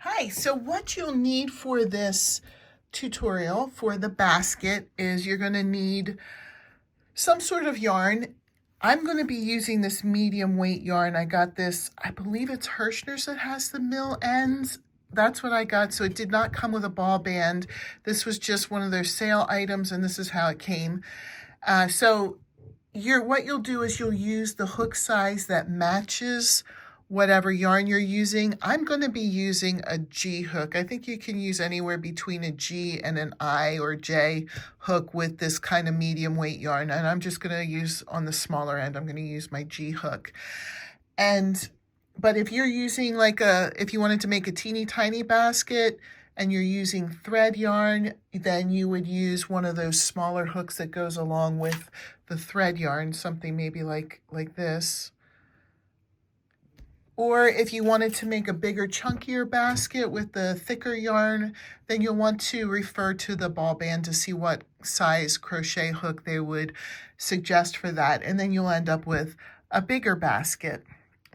Hi, so what you'll need for this tutorial for the basket is you're going to need some sort of yarn. I'm going to be using this medium weight yarn. I got this, I believe it's Hirschner's that has the mill ends. That's what I got, so it did not come with a ball band. This was just one of their sale items, and this is how it came. What you'll do is you'll use the hook size that matches whatever yarn you're using. I'm going to be using a G hook. I think you can use anywhere between a G and an I or J hook with this kind of medium weight yarn. And I'm just going to use on the smaller end, I'm going to use my G hook. But if you're using if you wanted to make a teeny tiny basket and you're using thread yarn, then you would use one of those smaller hooks that goes along with the thread yarn, something maybe like this. Or if you wanted to make a bigger, chunkier basket with the thicker yarn, then you'll want to refer to the ball band to see what size crochet hook they would suggest for that. And then you'll end up with a bigger basket.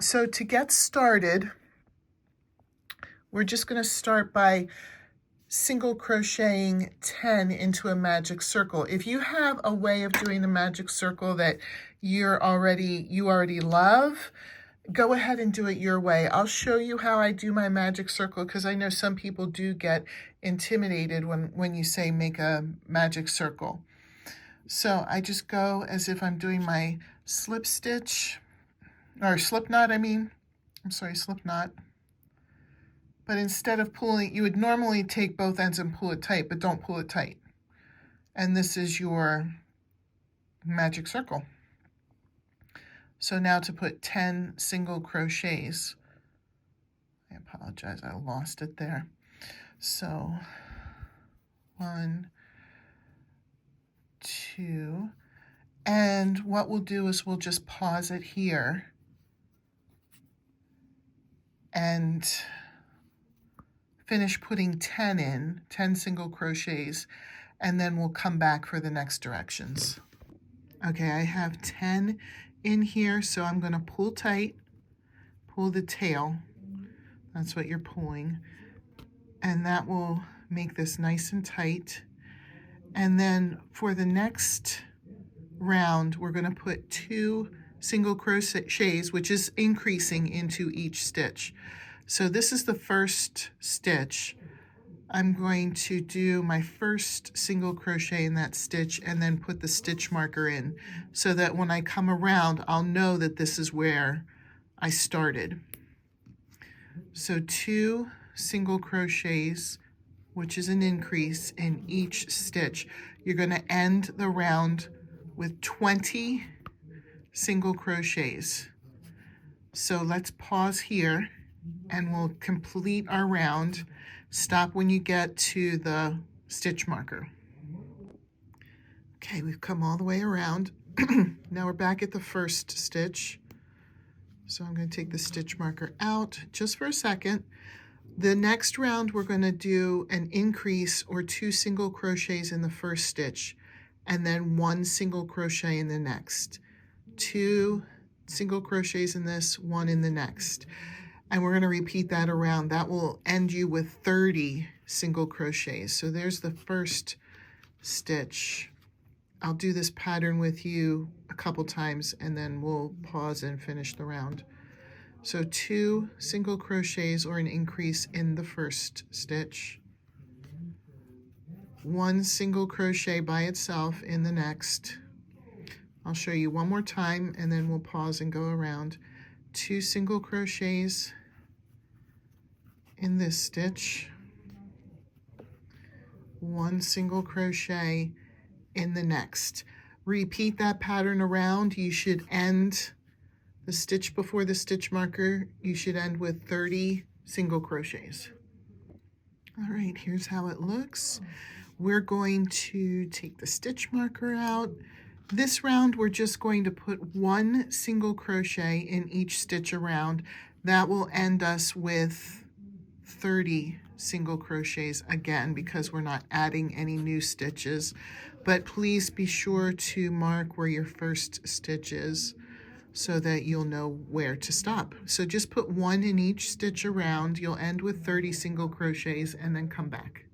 So to get started, we're just going to start by single crocheting 10 into a magic circle. If you have a way of doing the magic circle that you already love, go ahead and do it your way. I'll show you how I do my magic circle because I know some people do get intimidated when you say make a magic circle. So I just go as if I'm doing my slip knot. But instead of pulling, you would normally take both ends and pull it tight, but don't pull it tight. And this is your magic circle. So now to put 10 single crochets. I apologize, I lost it there. So 1, 2, and what we'll do is we'll just pause it here and finish putting 10 single crochets, and then we'll come back for the next directions. Okay, I have 10 in here, so I'm going to pull tight, pull the tail. That's what you're pulling. And that will make this nice and tight. And then for the next round, we're going to put 2 single crochets, which is increasing into each stitch. So this is the first stitch. I'm going to do my first single crochet in that stitch and then put the stitch marker in so that when I come around, I'll know that this is where I started. So 2 single crochets, which is an increase in each stitch. You're going to end the round with 20 single crochets. So let's pause here and we'll complete our round. Stop when you get to the stitch marker. Okay, we've come all the way around. Now we're back at the first stitch. So I'm going to take the stitch marker out just for a second. The next round we're going to do an increase or 2 single crochets in the first stitch and then 1 single crochet in the next. 2 single crochets in this, 1 in the next. And we're going to repeat that around. That will end you with 30 single crochets. So there's the first stitch. I'll do this pattern with you a couple times and then we'll pause and finish the round. So 2 single crochets or an increase in the first stitch. 1 single crochet by itself in the next. I'll show you one more time and then we'll pause and go around. 2 single crochets in this stitch, 1 single crochet in the next. Repeat that pattern around. You should end the stitch before the stitch marker. You should end with 30 single crochets. All right, here's how it looks. We're going to take the stitch marker out. This round, we're just going to put 1 single crochet in each stitch around. That will end us with 30 single crochets again because we're not adding any new stitches. But please be sure to mark where your first stitch is. so that you'll know where to stop. So just put 1 in each stitch around. You'll end with 30 single crochets and then come back.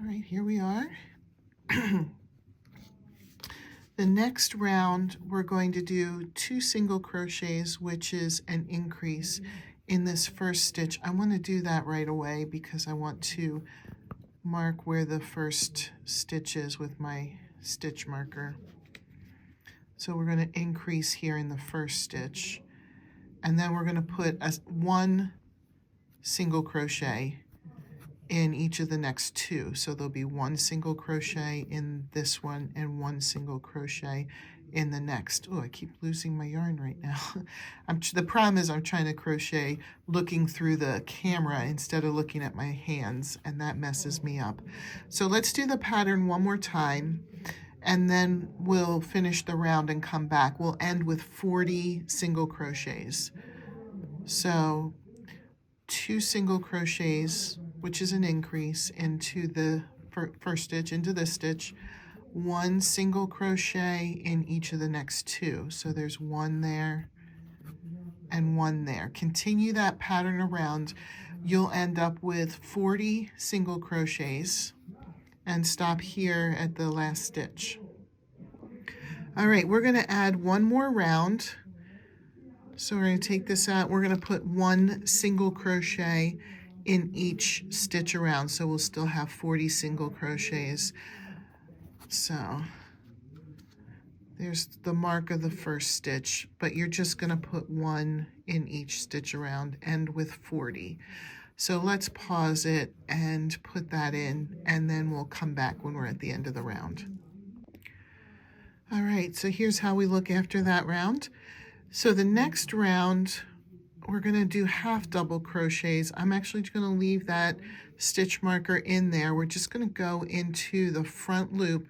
All right, here we are. The next round, we're going to do 2 single crochets, which is an increase in this first stitch. I want to do that right away because I want to mark where the first stitch is with my stitch marker. So we're going to increase here in the first stitch, and then we're going to put 1 single crochet in each of the next 2. So there'll be 1 single crochet in this one and 1 single crochet in the next. Oh, I keep losing my yarn right now. The problem is I'm trying to crochet looking through the camera instead of looking at my hands, and that messes me up. So let's do the pattern one more time, and then we'll finish the round and come back. We'll end with 40 single crochets. So 2 single crochets, which is an increase into the first stitch, into this stitch, 1 single crochet in each of the next 2. So there's 1 there and 1 there. Continue that pattern around. You'll end up with 40 single crochets and stop here at the last stitch. All right, we're going to add 1 more round. So we're going to take this out. We're going to put 1 single crochet in each stitch around. So we'll still have 40 single crochets. So there's the mark of the first stitch, but you're just going to put 1 in each stitch around, end with 40. So let's pause it and put that in, and then we'll come back when we're at the end of the round. All right, so here's how we look after that round. So the next round, we're going to do half double crochets. I'm actually going to leave that stitch marker in there. We're just going to go into the front loop.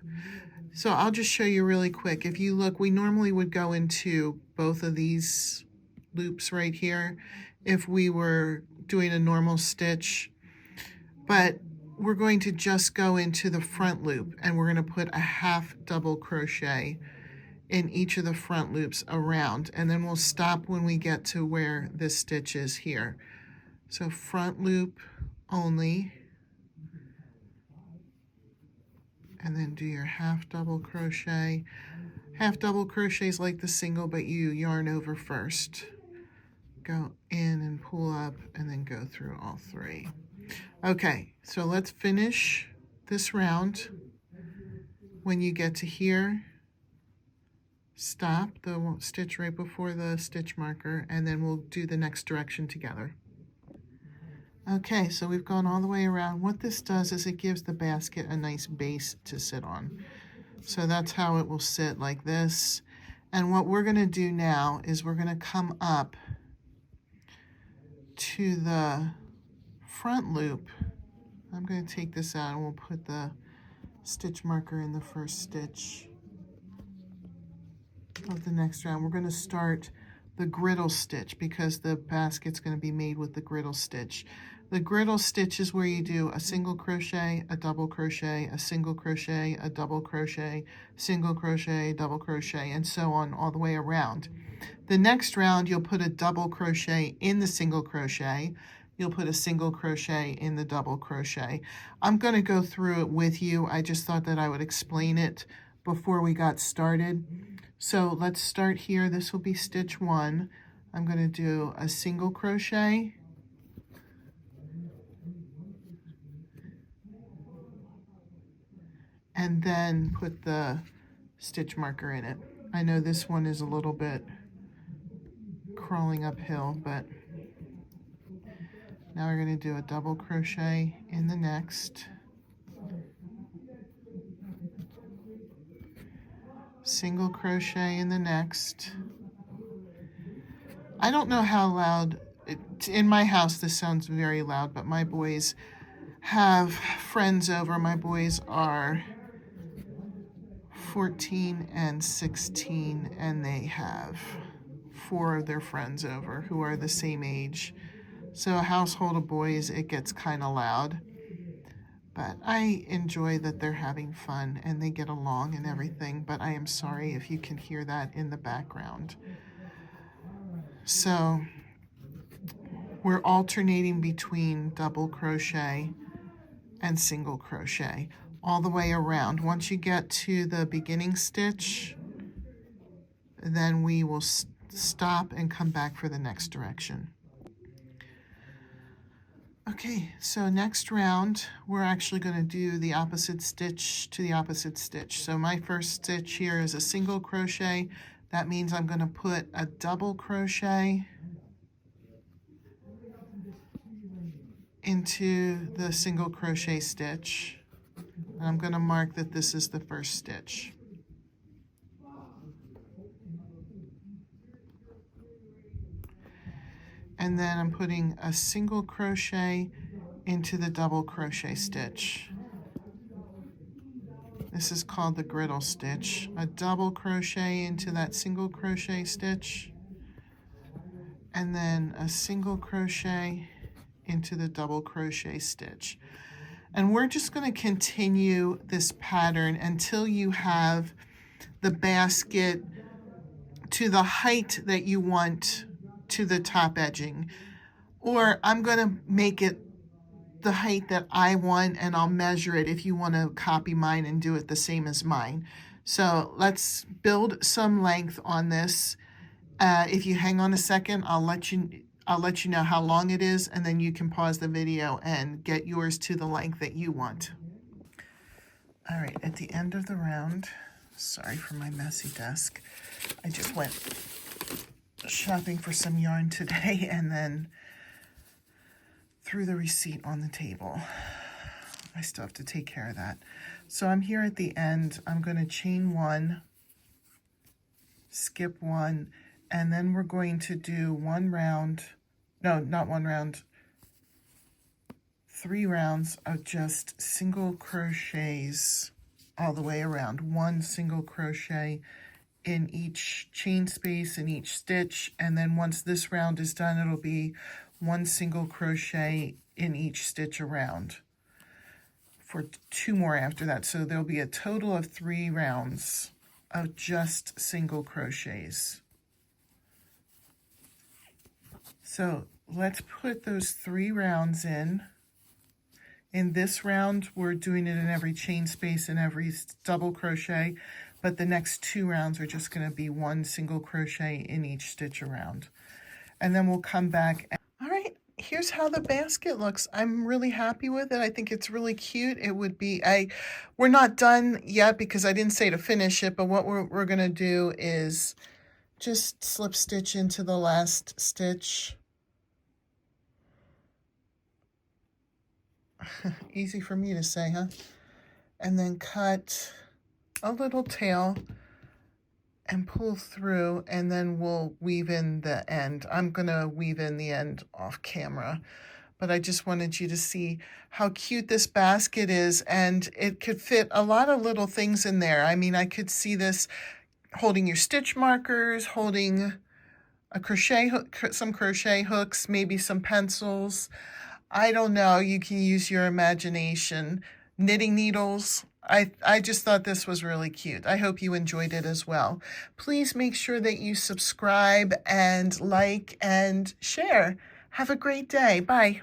So I'll just show you really quick. If you look, we normally would go into both of these loops right here if we were doing a normal stitch, but we're going to just go into the front loop, and we're going to put a half double crochet in each of the front loops around, and then we'll stop when we get to where this stitch is here. So front loop only, and then do your half double crochet. Half double crochets like the single, but you yarn over first. Go in and pull up, and then go through all 3. Okay, so let's finish this round. When you get to here, stop the stitch right before the stitch marker, and then we'll do the next direction together. Okay, so we've gone all the way around. What this does is it gives the basket a nice base to sit on. So that's how it will sit, like this. And what we're going to do now is we're going to come up to the front loop. I'm going to take this out, and we'll put the stitch marker in the first stitch of the next round. We're going to start the griddle stitch because the basket's going to be made with the griddle stitch. The griddle stitch is where you do a single crochet, a double crochet, a single crochet, a double crochet, single crochet, double crochet, and so on all the way around. The next round, you'll put a double crochet in the single crochet. You'll put a single crochet in the double crochet. I'm going to go through it with you. I just thought that I would explain it before we got started. So let's start here. This will be stitch 1. I'm going to do a single crochet, and then put the stitch marker in it. I know this one is a little bit crawling uphill, but now we're going to do a double crochet in the next, single crochet in the next. I don't know how loud, in my house this sounds very loud, but my boys have friends over. My boys are 14 and 16, and they have 4 of their friends over who are the same age. So a household of boys, it gets kind of loud. But I enjoy that they're having fun and they get along and everything, but I am sorry if you can hear that in the background. So we're alternating between double crochet and single crochet all the way around. Once you get to the beginning stitch, then we will stop and come back for the next direction. Okay, so next round, we're actually going to do the opposite stitch to the opposite stitch. So my first stitch here is a single crochet. That means I'm going to put a double crochet into the single crochet stitch. And I'm going to mark that this is the first stitch. And then I'm putting a single crochet into the double crochet stitch. This is called the griddle stitch. A double crochet into that single crochet stitch, and then a single crochet into the double crochet stitch. And we're just going to continue this pattern until you have the basket to the height that you want to the top edging. Or I'm going to make it the height that I want, and I'll measure it if you want to copy mine and do it the same as mine. So let's build some length on this. If you hang on a second, I'll let you know how long it is, and then you can pause the video and get yours to the length that you want. All right, at the end of the round, sorry for my messy desk. I just went shopping for some yarn today and then threw the receipt on the table. I still have to take care of that. So I'm here at the end. I'm going to chain one, skip one, and then we're going to do one round, no, not one round, 3 rounds of just single crochets all the way around. One single crochet in each chain space in each stitch, and then once this round is done, it'll be one single crochet in each stitch around for 2 more after that. So there'll be a total of 3 rounds of just single crochets. So let's put those 3 rounds in. In this round, we're doing it in every chain space and every double crochet, but the next 2 rounds are just going to be one single crochet in each stitch around. And then we'll come back. All right, here's how the basket looks. I'm really happy with it. I think it's really cute. It would be, we're not done yet because I didn't say to finish it, but what we're going to do is just slip stitch into the last stitch. Easy for me to say, huh? And then cut a little tail and pull through, and then we'll weave in the end. I'm gonna weave in the end off camera, but I just wanted you to see how cute this basket is, and it could fit a lot of little things in there. I mean, I could see this holding your stitch markers, holding a crochet hook, some crochet hooks, maybe some pencils. I don't know, you can use your imagination. Knitting needles. I just thought this was really cute. I hope you enjoyed it as well. Please make sure that you subscribe and like and share. Have a great day. Bye.